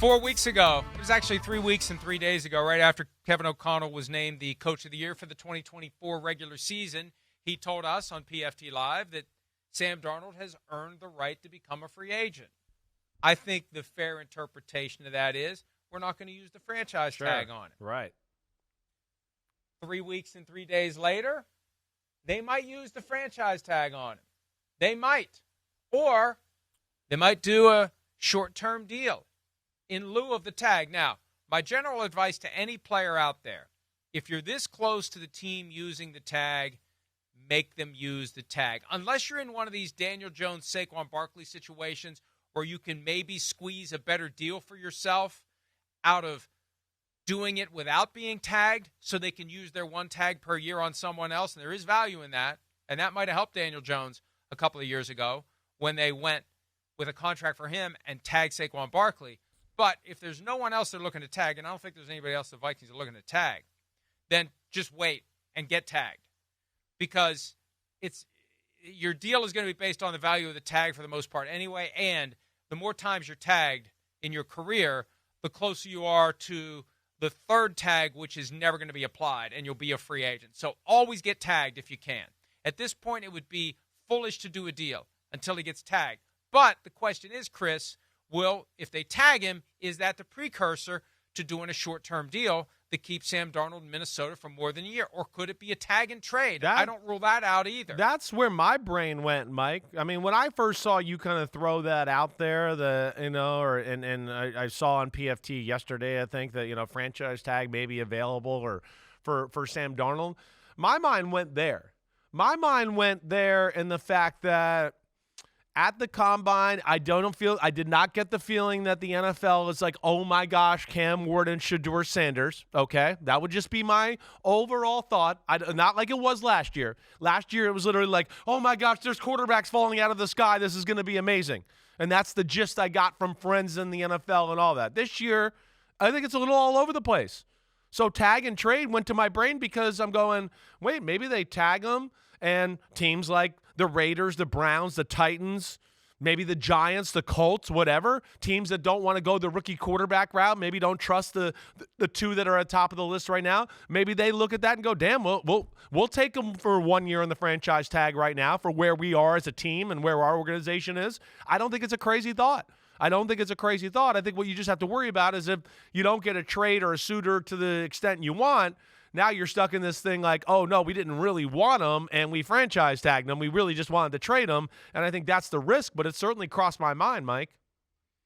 4 weeks ago, it was actually 3 weeks and 3 days ago, right after Kevin O'Connell was named the Coach of the Year for the 2024 regular season, he told us on PFT Live that Sam Darnold has earned the right to become a free agent. I think the fair interpretation of that is we're not going to use the franchise tag on it. Right. 3 weeks and 3 days later, they might use the franchise tag on him. They might. Or they might do a short-term deal in lieu of the tag. Now, my general advice to any player out there, if you're this close to the team using the tag, make them use the tag. Unless you're in one of these Daniel Jones, Saquon Barkley situations where you can maybe squeeze a better deal for yourself out of doing it without being tagged so they can use their one tag per year on someone else, and there is value in that, and that might have helped Daniel Jones a couple of years ago when they went with a contract for him and tagged Saquon Barkley. But if there's no one else they're looking to tag, and I don't think there's anybody else the Vikings are looking to tag, then just wait and get tagged. Because your deal is going to be based on the value of the tag for the most part anyway, and the more times you're tagged in your career, the closer you are to the third tag, which is never going to be applied, and you'll be a free agent. So always get tagged if you can. At this point, it would be foolish to do a deal until he gets tagged. But the question is, Chris, if they tag him, is that the precursor to doing a short-term deal that keeps Sam Darnold in Minnesota for more than a year? Or could it be a tag and trade? I don't rule that out either. That's where my brain went, Mike. I mean, when I first saw you kind of throw that out there, I saw on PFT yesterday, I think, that, franchise tag may be available or for Sam Darnold, my mind went there. My mind went there in the fact that at the Combine, I did not get the feeling that the NFL is like, oh my gosh, Cam Ward and Shedeur Sanders. Okay, that would just be my overall thought. Not like it was last year. Last year, it was literally like, oh my gosh, there's quarterbacks falling out of the sky. This is going to be amazing. And that's the gist I got from friends in the NFL and all that. This year, I think it's a little all over the place. So tag and trade went to my brain because I'm going, wait, maybe they tag them and teams like the Raiders, the Browns, the Titans, maybe the Giants, the Colts, whatever, teams that don't want to go the rookie quarterback route, maybe don't trust the two that are at the top of the list right now, maybe they look at that and go, damn, we'll take them for 1 year on the franchise tag right now for where we are as a team and where our organization is. I don't think it's a crazy thought. I think what you just have to worry about is if you don't get a trade or a suitor to the extent you want, now you're stuck in this thing like, oh, no, we didn't really want them, and we franchise tagged them. We really just wanted to trade them, and I think that's the risk, but it certainly crossed my mind, Mike.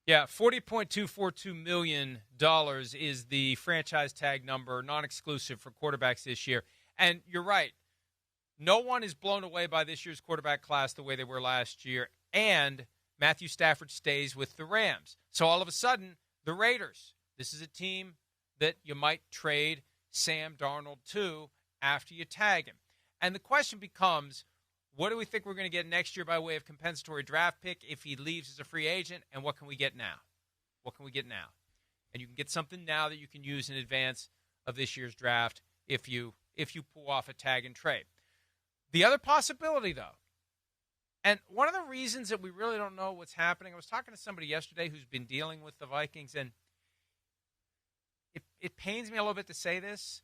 Yeah, $40.242 million is the franchise tag number, non-exclusive for quarterbacks this year. And you're right. No one is blown away by this year's quarterback class the way they were last year, and Matthew Stafford stays with the Rams. So all of a sudden, the Raiders, this is a team that you might trade Sam Darnold to after you tag him. And the question becomes, what do we think we're going to get next year by way of compensatory draft pick if he leaves as a free agent, and what can we get now? And you can get something now that you can use in advance of this year's draft if you pull off a tag and trade. The other possibility, though, and one of the reasons that we really don't know what's happening, I was talking to somebody yesterday who's been dealing with the Vikings, and it pains me a little bit to say this.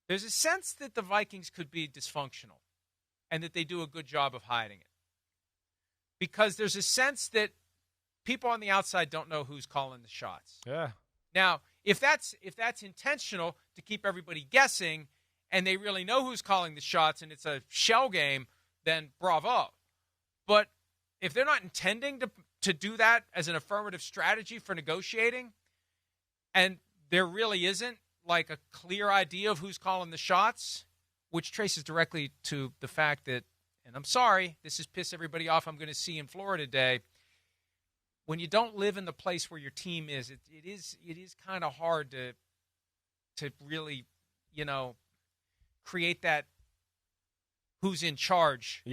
There's a sense that the Vikings could be dysfunctional and that they do a good job of hiding it. Because there's a sense that people on the outside don't know who's calling the shots. Yeah. Now, if that's intentional to keep everybody guessing and they really know who's calling the shots and it's a shell game, then bravo. But if they're not intending to do that as an affirmative strategy for negotiating, and there really isn't like a clear idea of who's calling the shots, which traces directly to the fact that, and I'm sorry, this has pissed everybody off I'm going to see in Florida today, when you don't live in the place where your team is, it is kind of hard to really, create that who's in charge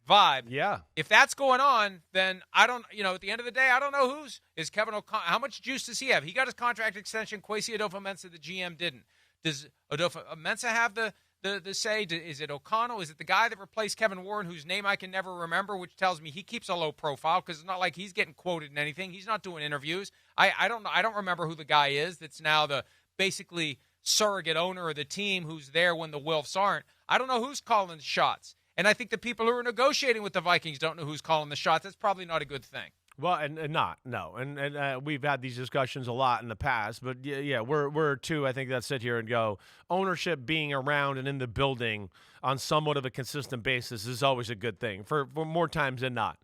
vibe. Yeah. If that's going on, then I don't, at the end of the day, I don't know is Kevin O'Connell. How much juice does he have? He got his contract extension. Kwesi Adolfo-Mensah, the GM, didn't. Does Adolfo-Mensah have the the say? Is it O'Connell? Is it the guy that replaced Kevin Warren, whose name I can never remember, which tells me he keeps a low profile because it's not like he's getting quoted in anything. He's not doing interviews. I don't know. I don't remember who the guy is that's now the basically surrogate owner of the team who's there when the Wilfs aren't. I don't know who's calling the shots. And I think the people who are negotiating with the Vikings don't know who's calling the shots. That's probably not a good thing. Well, and we've had these discussions a lot in the past, but yeah, we're two, I think, that sit here and go, ownership being around and in the building on somewhat of a consistent basis is always a good thing for more times than not.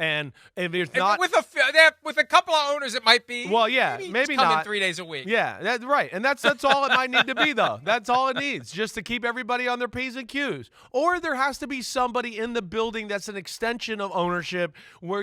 And if it's not with a couple of owners, it might be. Well, yeah, maybe not 3 days a week. Yeah, that's right, and that's all it might need to be, though. That's all it needs, just to keep everybody on their P's and Q's. Or there has to be somebody in the building that's an extension of ownership, where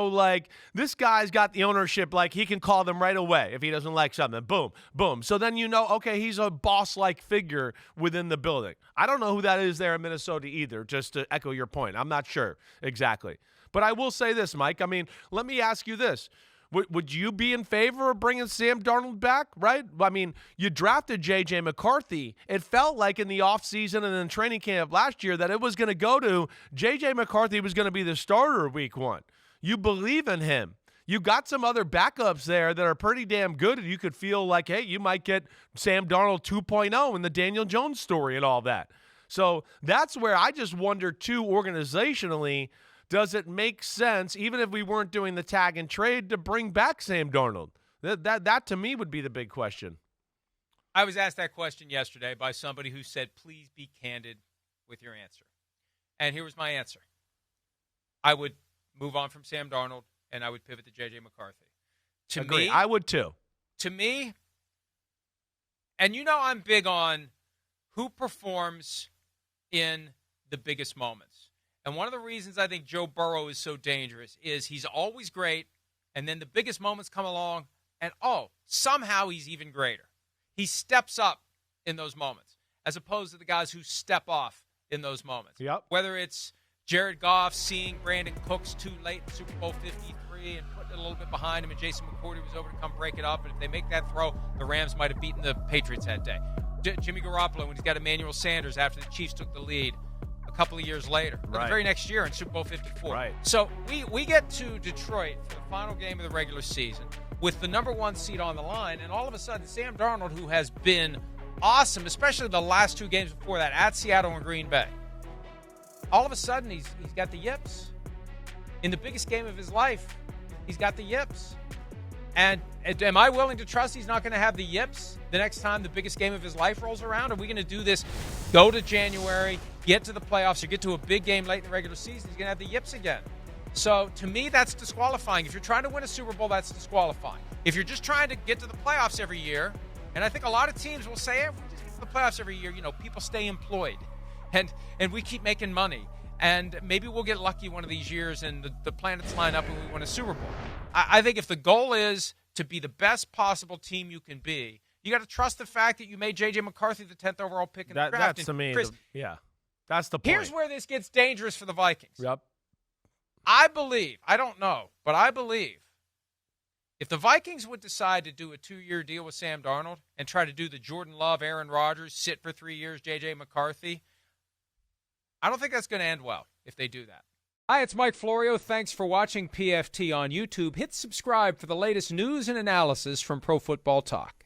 like this guy's got the ownership, like he can call them right away if he doesn't like something. Boom, boom. So then okay, he's a boss-like figure within the building. I don't know who that is there in Minnesota either. Just to echo your point, I'm not sure exactly. But I will say this, Mike. I mean, let me ask you this. Would you be in favor of bringing Sam Darnold back, right? I mean, you drafted J.J. McCarthy. It felt like in the offseason and in training camp last year that it was going to go to J.J. McCarthy was going to be the starter week 1. You believe in him. You got some other backups there that are pretty damn good, and you could feel like, hey, you might get Sam Darnold 2.0 in the Daniel Jones story and all that. So that's where I just wonder, too, organizationally, does it make sense, even if we weren't doing the tag and trade, to bring back Sam Darnold? That to me would be the big question. I was asked that question yesterday by somebody who said, please be candid with your answer. And here was my answer. I would move on from Sam Darnold, and I would pivot to J.J. McCarthy. Agree. I would too. To me, and I'm big on who performs in the biggest moments. And one of the reasons I think Joe Burrow is so dangerous is he's always great, and then the biggest moments come along, and somehow he's even greater. He steps up in those moments, as opposed to the guys who step off in those moments. Yep. Whether it's Jared Goff seeing Brandon Cooks too late in Super Bowl 53 and putting it a little bit behind him, and Jason McCourty was over to come break it up, and if they make that throw, the Rams might have beaten the Patriots that day. Jimmy Garoppolo, when he's got Emmanuel Sanders after the Chiefs took the lead a couple of years later, the very next year in Super Bowl 54. Right. So we get to Detroit for the final game of the regular season with the number 1 seed on the line, and all of a sudden Sam Darnold, who has been awesome, especially the last 2 games before that at Seattle and Green Bay, all of a sudden he's got the yips. In the biggest game of his life, he's got the yips. And am I willing to trust he's not going to have the yips the next time the biggest game of his life rolls around? Are we going to do this, go to January, get to the playoffs, or get to a big game late in the regular season, he's going to have the yips again? So, to me, that's disqualifying. If you're trying to win a Super Bowl, that's disqualifying. If you're just trying to get to the playoffs every year, and I think a lot of teams will say, if we just get to the playoffs every year, people stay employed, and we keep making money. And maybe we'll get lucky one of these years and the planets line up and we win a Super Bowl. I think if the goal is to be the best possible team you can be, you got to trust the fact that you made J.J. McCarthy the 10th overall pick in the draft. That's to me, Chris, that's the point. Here's where this gets dangerous for the Vikings. Yep. I believe if the Vikings would decide to do a 2-year deal with Sam Darnold and try to do the Jordan Love, Aaron Rodgers, sit for 3 years, J.J. McCarthy, I don't think that's going to end well if they do that. Hi, it's Mike Florio. Thanks for watching PFT on YouTube. Hit subscribe for the latest news and analysis from Pro Football Talk.